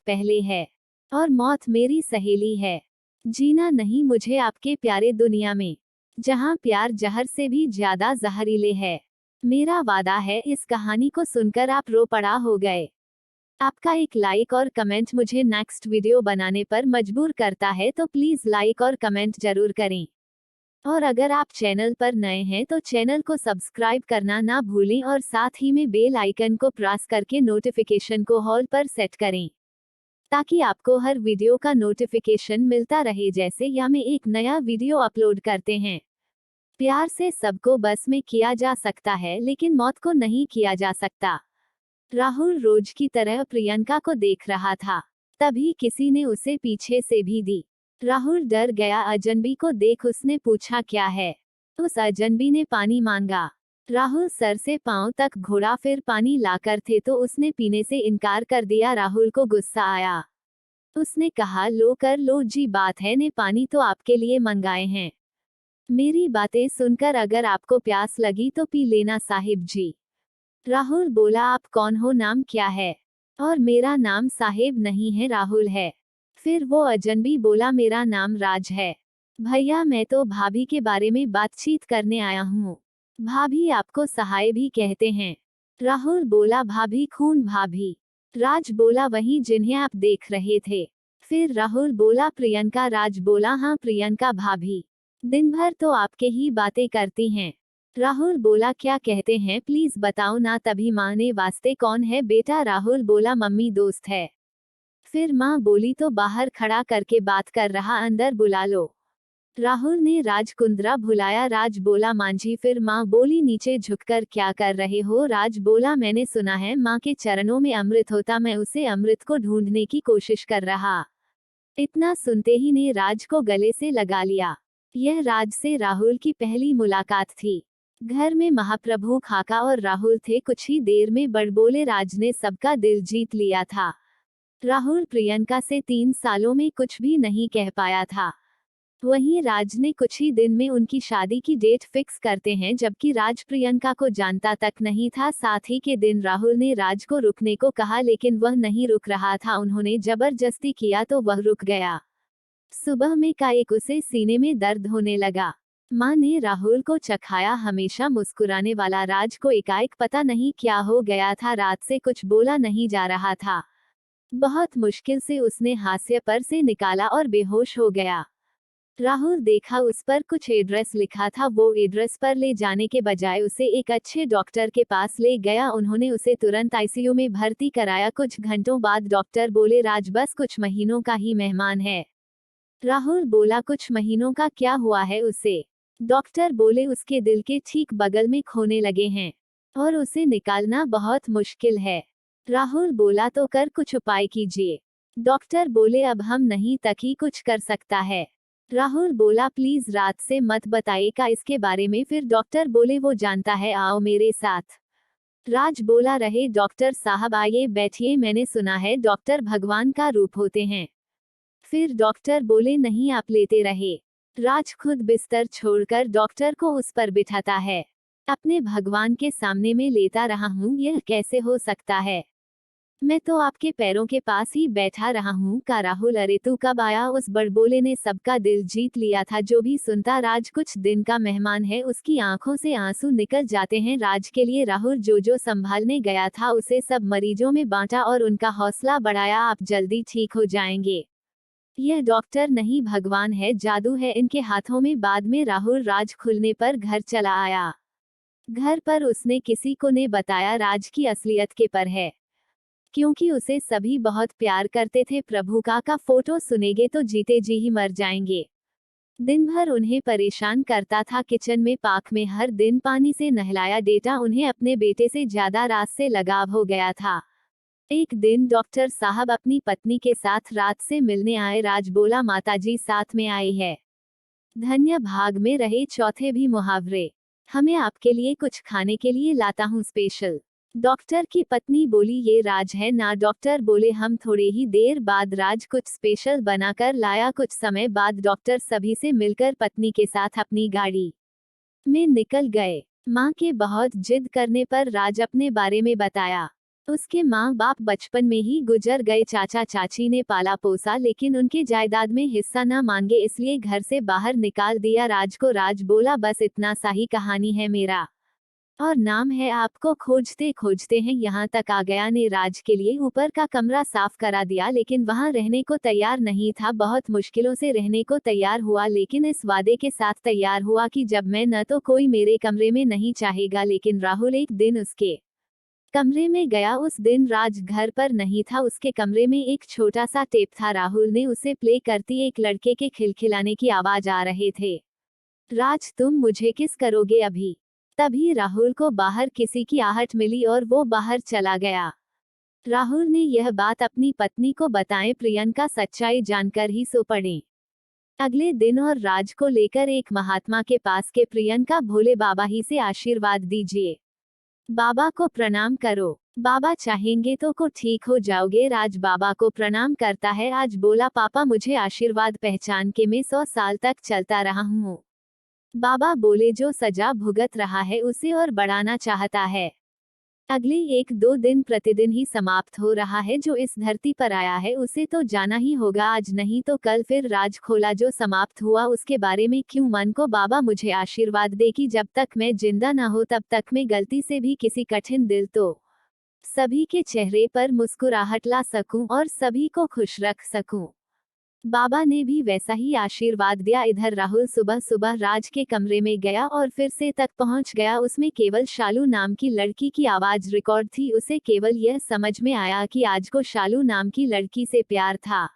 पहले है और मौत मेरी सहेली है। जीना नहीं मुझे आपके प्यारे दुनिया में, जहां प्यार जहर से भी ज्यादा जहरीले है। मेरा वादा है इस कहानी को सुनकर आप रो पड़ा हो गए। आपका एक लाइक और कमेंट मुझे नेक्स्ट वीडियो बनाने पर मजबूर करता है, तो प्लीज लाइक और कमेंट जरूर करें। और अगर आप चैनल पर नए हैं तो चैनल को सब्सक्राइब करना ना भूलें और साथ ही में बेल आइकन को प्रेस करके नोटिफिकेशन को ऑल पर सेट करें, ताकि आपको हर वीडियो का नोटिफिकेशन मिलता रहे जैसे या मैं एक नया वीडियो अपलोड करते हैं। प्यार से सबको बस में किया जा सकता है, लेकिन मौत को नहीं किया जा सकता। राहुल रोज की तरह प्रियंका को देख रहा था, तभी किसी ने उसे पीछे से भी दी। राहुल डर गया। अजनबी को देख उसने पूछा क्या है। उस अजनबी ने पानी मांगा। राहुल सर से पांव तक घोड़ा, फिर पानी लाकर थे तो उसने पीने से इनकार कर दिया। राहुल को गुस्सा आया। उसने कहा लो कर लो जी, बात है ने पानी तो आपके लिए मंगाए हैं। मेरी बातें सुनकर अगर आपको प्यास लगी तो पी लेना साहिब जी। राहुल बोला आप कौन हो, नाम क्या है? और मेरा नाम साहिब नहीं है, राहुल है। फिर वो अजनबी बोला मेरा नाम राज है। भैया मैं तो भाभी के बारे में बातचीत करने आया हूँ। भाभी आपको सहाय भी कहते हैं। राहुल बोला भाभी खून भाभी। राज बोला वही जिन्हें आप देख रहे थे। फिर राहुल बोला प्रियंका। राज बोला हाँ प्रियंका भाभी, दिन भर तो आपके ही बातें करती हैं। राहुल बोला क्या कहते हैं प्लीज बताओ ना, तभी माँ ने वास्ते कौन है बेटा? राहुल बोला मम्मी दोस्त है। फिर माँ बोली तो बाहर खड़ा करके बात कर रहा, अंदर बुला लो। राहुल ने राज कुंद्रा बुलाया। राज बोला मांझी। फिर माँ बोली नीचे झुककर क्या कर रहे हो? राज बोला मैंने सुना है माँ के चरणों में अमृत होता, मैं उसे अमृत को ढूंढने की कोशिश कर रहा। इतना सुनते ही ने राज को गले से लगा लिया। यह राज से राहुल की पहली मुलाकात थी। घर में महाप्रभु, खाका और राहुल थे। कुछ ही देर में बड़बोले राज ने सबका दिल जीत लिया था। राहुल प्रियंका से 3 सालों में कुछ भी नहीं कह पाया था। वहीं राज ने कुछ ही दिन में उनकी शादी की डेट फिक्स करते हैं, जबकि राज प्रियंका को जानता तक नहीं था। साथ ही के दिन राहुल ने राज को रुकने को कहा, लेकिन वह नहीं रुक रहा था। उन्होंने जबरदस्ती किया तो वह रुक गया। सुबह में एकाएक उसे सीने में दर्द होने लगा। माँ ने राहुल को चखाया। हमेशा मुस्कुराने वाला राज को एकाएक पता नहीं क्या हो गया था। रात से कुछ बोला नहीं जा रहा था। बहुत मुश्किल से उसने हास्य पर से निकाला और बेहोश हो गया। राहुल देखा उस पर कुछ एड्रेस लिखा था। वो एड्रेस पर ले जाने के बजाय उसे एक अच्छे डॉक्टर के पास ले गया। उन्होंने उसे तुरंत आईसीयू में भर्ती कराया। कुछ घंटों बाद डॉक्टर बोले राज बस कुछ महीनों का ही मेहमान है। राहुल बोला कुछ महीनों का क्या हुआ है उसे? डॉक्टर बोले उसके दिल के ठीक बगल में खोने लगे हैं और उसे निकालना बहुत मुश्किल है। राहुल बोला तो कर कुछ उपाय कीजिए। डॉक्टर बोले अब हम नहीं तक ही कुछ कर सकता है। राहुल बोला प्लीज रात से मत बताइएगा इसके बारे में। फिर डॉक्टर बोले वो जानता है, आओ मेरे साथ। राज बोला रहे डॉक्टर साहब, आइए बैठिए, मैंने सुना है डॉक्टर भगवान का रूप होते हैं। फिर डॉक्टर बोले नहीं आप लेते रहे। राज खुद बिस्तर छोड़कर डॉक्टर को उस पर बिठाता है। अपने भगवान के सामने में लेता रहा हूँ, यह कैसे हो सकता है? मैं तो आपके पैरों के पास ही बैठा रहा हूँ का। राहुल अरे तू कब आया? उस बड़बोले ने सबका दिल जीत लिया था। जो भी सुनता राज कुछ दिन का मेहमान है, उसकी आंखों से आंसू निकल जाते हैं। राज के लिए राहुल जो जो संभालने गया था उसे सब मरीजों में बांटा और उनका हौसला बढ़ाया। आप जल्दी ठीक हो जाएंगे। यह डॉक्टर नहीं भगवान है, जादू है इनके हाथों में। बाद में राहुल राज खुलने पर घर चला आया। घर पर उसने किसी को ने बताया राज की असलियत के पर है, क्योंकि उसे सभी बहुत प्यार करते थे। प्रभु का फोटो सुनेंगे तो जीते जी ही मर जाएंगे। दिन भर उन्हें परेशान करता था। किचन में पाक में हर दिन पानी से नहलाया देता। उन्हें अपने बेटे से ज्यादा राज से लगाव हो गया था। एक दिन डॉक्टर साहब अपनी पत्नी के साथ रात से मिलने आए। राज बोला माताजी साथ में आई है। धन्य भाग में रहे चौथे भी मुहावरे। हमें आपके लिए कुछ खाने के लिए लाता हूँ स्पेशल। डॉक्टर की पत्नी बोली ये राज है ना? डॉक्टर बोले हम। थोड़े ही देर बाद राज कुछ स्पेशल बनाकर लाया। कुछ समय बाद डॉक्टर सभी से मिलकर पत्नी के साथ अपनी गाड़ी में निकल गए। माँ के बहुत जिद करने पर राज अपने बारे में बताया। उसके माँ बाप बचपन में ही गुजर गए, चाचा चाची ने पाला पोसा लेकिन उनके जायदाद में हिस्सा न मांगे इसलिए घर से बाहर निकाल दिया राज को। राज बोला बस इतना सा ही कहानी है मेरा और नाम है आपको खोजते खोजते हैं यहाँ तक आ गया। ने राज के लिए ऊपर का कमरा साफ करा दिया लेकिन वहाँ रहने को तैयार नहीं था। बहुत मुश्किलों से रहने को तैयार हुआ लेकिन इस वादे के साथ तैयार हुआ कि जब मैं न तो कोई मेरे कमरे में नहीं चाहेगा। लेकिन राहुल एक दिन उसके कमरे में गया। उस दिन राज घर पर नहीं था। उसके कमरे में एक छोटा सा टेप था। राहुल ने उसे प्ले करती एक लड़के के खिलखिलाने की आवाज आ रहे थे। राज तुम मुझे किस करोगे अभी? तभी राहुल को बाहर किसी की आहट मिली और वो बाहर चला गया। राहुल ने यह बात अपनी पत्नी को बताएं। प्रियंका सच्चाई जानकर ही सो पड़ी अगले दिन और राज को लेकर एक महात्मा के पास के प्रियंका भोले बाबा ही से आशीर्वाद दीजिए, बाबा को प्रणाम करो, बाबा चाहेंगे तो को ठीक हो जाओगे। राज बाबा को प्रणाम करता है। आज बोला पापा मुझे आशीर्वाद पहचान के मैं 100 साल तक चलता रहा हूँ। बाबा बोले जो सजा भुगत रहा है उसे और बढ़ाना चाहता है। अगले 1-2 दिन प्रतिदिन ही समाप्त हो रहा है। जो इस धरती पर आया है उसे तो जाना ही होगा, आज नहीं तो कल। फिर राज खोला जो समाप्त हुआ उसके बारे में क्यों मन को बाबा मुझे आशीर्वाद दे कि जब तक मैं जिंदा ना हो तब तक मैं गलती से भी किसी कठिन दिल तो सभी के चेहरे पर मुस्कुराहट ला सकूं और सभी को खुश रख सकूं। बाबा ने भी वैसा ही आशीर्वाद दिया। इधर राहुल सुबह सुबह राज के कमरे में गया और फिर से तक पहुंच गया। उसमें केवल शालू नाम की लड़की की आवाज रिकॉर्ड थी। उसे केवल यह समझ में आया कि आज को शालू नाम की लड़की से प्यार था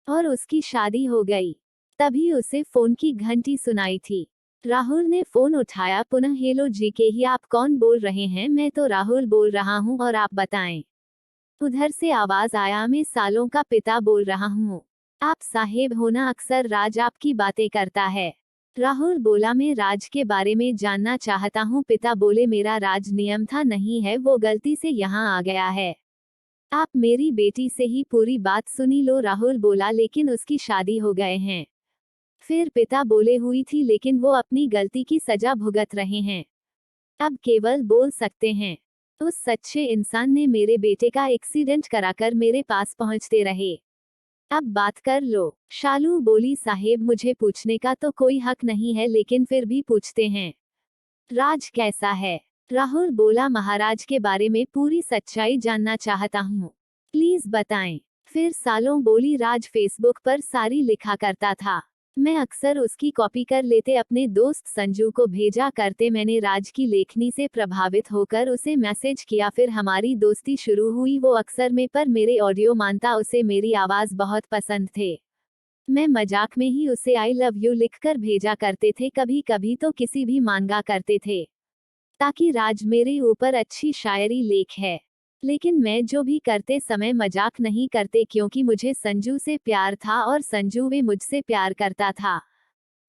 और उसकी शादी हो गई। तभी उसे फोन की घंटी सुनाई थी। राहुल ने फोन उठाया। पुनः हेलो जी के ही आप कौन बोल रहे हैं? मैं तो राहुल बोल रहा हूँ और आप बताएं। उधर से आवाज आया मैं सालों का पिता बोल रहा हूँ। आप साहेब हो ना? अक्सर राज आपकी बातें करता है। राहुल बोला मैं राज के बारे में जानना चाहता हूँ। पिता बोले मेरा राज नियम था नहीं है, वो गलती से यहाँ आ गया है। आप मेरी बेटी से ही पूरी बात सुनी लो। राहुल बोला लेकिन उसकी शादी हो गए हैं। फिर पिता बोले हुई थी लेकिन वो अपनी गलती की सजा भुगत रहे हैं, अब केवल बोल सकते हैं। उस सच्चे इंसान ने मेरे बेटे का एक्सीडेंट कराकर मेरे पास पहुंचते रहे, अब बात कर लो। शालू बोली साहेब मुझे पूछने का तो कोई हक नहीं है लेकिन फिर भी पूछते हैं। राज कैसा है? राहुल बोला महाराज के बारे में पूरी सच्चाई जानना चाहता हूँ, प्लीज बताएं। फिर सालों बोली राज फेसबुक पर सारी लिखा करता था, मैं अक्सर उसकी कॉपी कर लेते अपने दोस्त संजू को भेजा करते। मैंने राज की लेखनी से प्रभावित होकर उसे मैसेज किया, फिर हमारी दोस्ती शुरू हुई। वो अक्सर में पर मेरे ऑडियो मानता, उसे मेरी आवाज बहुत पसंद थे। मैं मजाक में ही उसे आई लव यू लिखकर भेजा करते थे, कभी कभी तो किसी भी मांगा करते थे ताकि राज मेरे ऊपर अच्छी शायरी लेख है। लेकिन मैं जो भी करते समय मजाक नहीं करते क्योंकि मुझे संजू से प्यार था और संजू भी मुझसे प्यार करता था।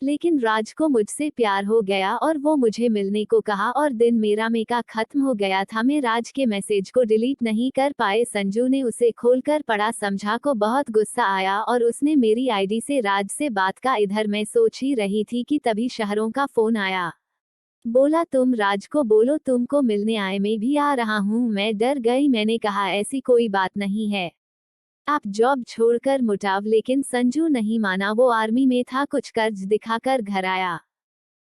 लेकिन राज को मुझसे प्यार हो गया और वो मुझे मिलने को कहा और दिन मेरा मेका खत्म हो गया था। मैं राज के मैसेज को डिलीट नहीं कर पाए। संजू ने उसे खोलकर पढ़ा, समझा को बहुत गुस्सा आया और उसने मेरी आईडी से राज से बात का। इधर मैं सोच ही रही थी कि तभी शहरों का फोन आया, बोला तुम राज को बोलो तुमको मिलने आए, मैं भी आ रहा हूँ। मैं डर गई, मैंने कहा ऐसी कोई बात नहीं है, आप जॉब छोड़कर मुटाव। लेकिन संजू नहीं माना, वो आर्मी में था, कुछ कर्ज दिखाकर घर आया।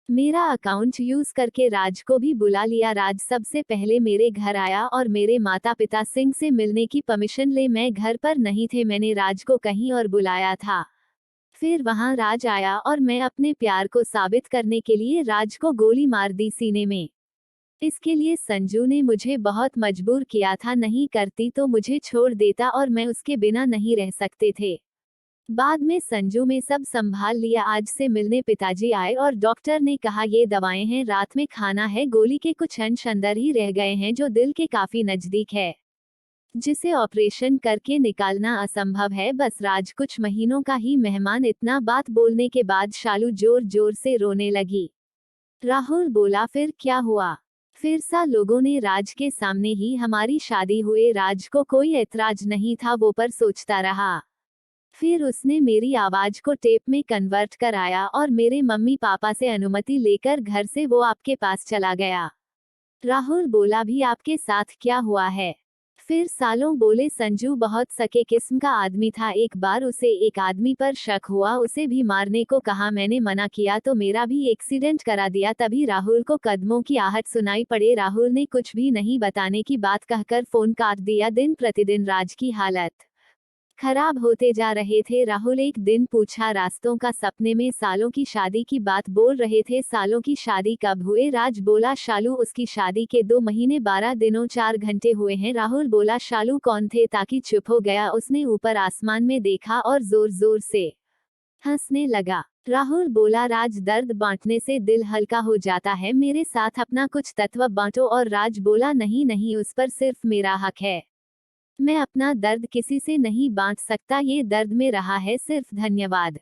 मेरा अकाउंट यूज करके राज को भी बुला लिया। राज सबसे पहले मेरे घर आया और मेरे माता पिता सिंह से मिलने की परमिशन ले। मैं घर पर नहीं थे, मैंने राज को कहीं और बुलाया था। फिर वहां राज आया और मैं अपने प्यार को साबित करने के लिए राज को गोली मार दी सीने में। इसके लिए संजू ने मुझे बहुत मजबूर किया था, नहीं करती तो मुझे छोड़ देता और मैं उसके बिना नहीं रह सकते थे। बाद में संजू में सब संभाल लिया। आज से मिलने पिताजी आए और डॉक्टर ने कहा ये दवाएं हैं, रात में खाना है। गोली के कुछ अंश अंदर ही रह गए हैं जो दिल के काफी नजदीक है, जिसे ऑपरेशन करके निकालना असंभव है। बस राज कुछ महीनों का ही मेहमान। इतना बात बोलने के बाद शालू जोर जोर से रोने लगी। राहुल बोला फिर क्या हुआ? फिर सा लोगों ने राज के सामने ही हमारी शादी हुए। राज को कोई ऐतराज नहीं था, वो पर सोचता रहा। फिर उसने मेरी आवाज को टेप में कन्वर्ट कराया और मेरे मम्मी पापा से अनुमति लेकर घर से वो आपके पास चला गया। राहुल बोला भी आपके साथ क्या हुआ है? फिर सालों बोले संजू बहुत सके किस्म का आदमी था। एक बार उसे एक आदमी पर शक हुआ, उसे भी मारने को कहा, मैंने मना किया तो मेरा भी एक्सीडेंट करा दिया। तभी राहुल को कदमों की आहट सुनाई पड़े। राहुल ने कुछ भी नहीं बताने की बात कहकर फोन काट दिया। दिन प्रतिदिन राज की हालत खराब होते जा रहे थे। राहुल एक दिन पूछा रास्तों का सपने में सालों की शादी की बात बोल रहे थे। सालों की शादी कब हुए? राज बोला शालू, उसकी शादी के 2 महीने 12 दिनों 4 घंटे हुए हैं। राहुल बोला शालू कौन थे? ताकि चुप हो गया। उसने ऊपर आसमान में देखा और जोर जोर से हंसने लगा। राहुल बोला राज, दर्द बांटने से दिल हल्का हो जाता है, मेरे साथ अपना कुछ तत्व बांटो। और राज बोला नहीं नहीं, उस पर सिर्फ मेरा हक है, मैं अपना दर्द किसी से नहीं बांट सकता, ये दर्द में रहा है सिर्फ। धन्यवाद।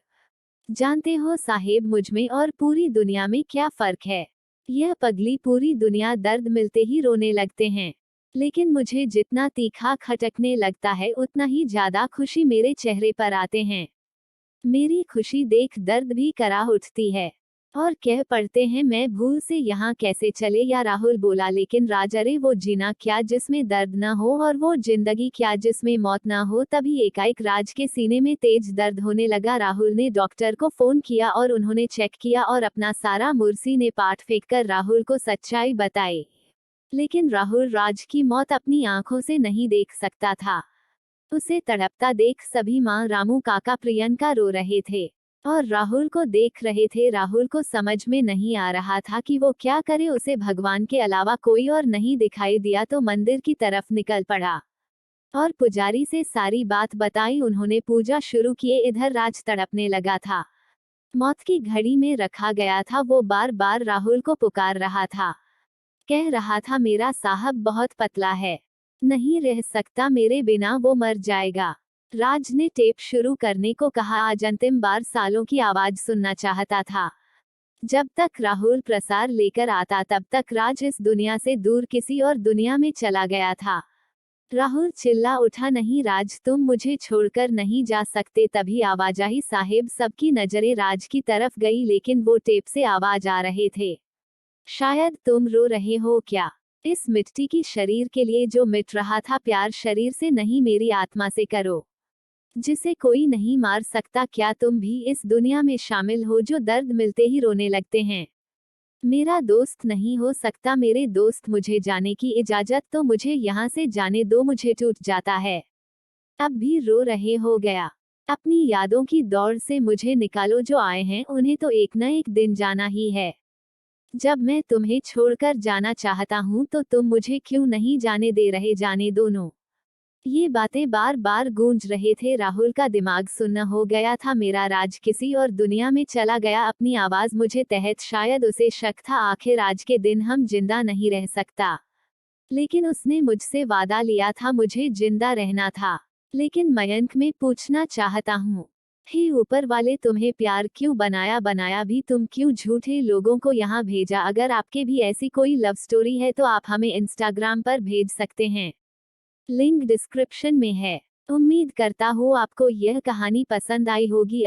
जानते हो साहेब, मुझमें और पूरी दुनिया में क्या फर्क है? यह पगली पूरी दुनिया दर्द मिलते ही रोने लगते हैं, लेकिन मुझे जितना तीखा खटकने लगता है उतना ही ज्यादा खुशी मेरे चेहरे पर आते हैं। मेरी खुशी देख दर्द भी कराह उठती है और कह पड़ते हैं मैं भूल से यहाँ कैसे चले या। राहुल बोला लेकिन राज, अरे वो जीना क्या जिसमें दर्द न हो, और वो जिंदगी क्या जिसमें मौत न हो। तभी एकाएक राज के सीने में तेज दर्द होने लगा। राहुल ने डॉक्टर को फोन किया और उन्होंने चेक किया और अपना सारा मुर्सी ने पाट फेंक कर राहुल को सच्चाई बताई। लेकिन राहुल राज की मौत अपनी आंखों से नहीं देख सकता था। उसे तड़पता देख सभी माँ, रामू, काका, प्रियंका रो रहे थे और राहुल को देख रहे थे। राहुल को समझ में नहीं आ रहा था कि वो क्या करे। उसे भगवान के अलावा कोई और नहीं दिखाई दिया तो मंदिर की तरफ निकल पड़ा और पुजारी से सारी बात बताई। उन्होंने पूजा शुरू किए। इधर राज तड़पने लगा था, मौत की घड़ी में रखा गया था। वो बार बार राहुल को पुकार रहा था, कह रहा था मेरा साहब बहुत पतला है, नहीं रह सकता मेरे बिना, वो मर जाएगा। राज ने टेप शुरू करने को कहा। आज अंतिम बार सालों की आवाज सुनना चाहता था। जब तक राहुल प्रसार लेकर आता तब तक राज इस दुनिया से दूर किसी और दुनिया में चला गया था। राहुल चिल्ला उठा, नहीं राज, तुम मुझे छोड़कर नहीं जा सकते। तभी आवाजाही साहेब सबकी नजरें राज की तरफ गई, लेकिन वो टेप से आवाज आ रहे थे। शायद तुम रो रहे हो क्या? इस मिट्टी की शरीर के लिए जो मिट रहा था, प्यार शरीर से नहीं मेरी आत्मा से करो, जिसे कोई नहीं मार सकता। क्या तुम भी इस दुनिया में शामिल हो जो दर्द मिलते ही रोने लगते हैं? मेरा दोस्त नहीं हो सकता मेरे दोस्त, मुझे जाने की इजाजत तो मुझे यहाँ से जाने दो, मुझे टूट जाता है। अब भी रो रहे हो गया? अपनी यादों की दौड़ से मुझे निकालो, जो आए हैं उन्हें तो एक न एक दिन जाना ही है। जब मैं तुम्हें छोड़कर जाना चाहता हूँ तो तुम मुझे क्यों नहीं जाने दे रहे? जाने दोनों। ये बातें बार बार गूंज रहे थे। राहुल का दिमाग सुन्न हो गया था। मेरा राज किसी और दुनिया में चला गया, अपनी आवाज मुझे तहत। शायद उसे शक था आखिर आज के दिन हम जिंदा नहीं रह सकता, लेकिन उसने मुझसे वादा लिया था, मुझे जिंदा रहना था। लेकिन मयंक, मैं पूछना चाहता हूँ, हे ऊपर वाले, तुम्हें प्यार क्यों बनाया? बनाया भी तुम क्यों? झूठे लोगों को यहाँ भेजा। अगर आपके भी ऐसी कोई लव स्टोरी है तो आप हमें इंस्टाग्राम पर भेज सकते हैं, लिंक डिस्क्रिप्शन में है। उम्मीद करता हूँ आपको यह कहानी पसंद आई होगी।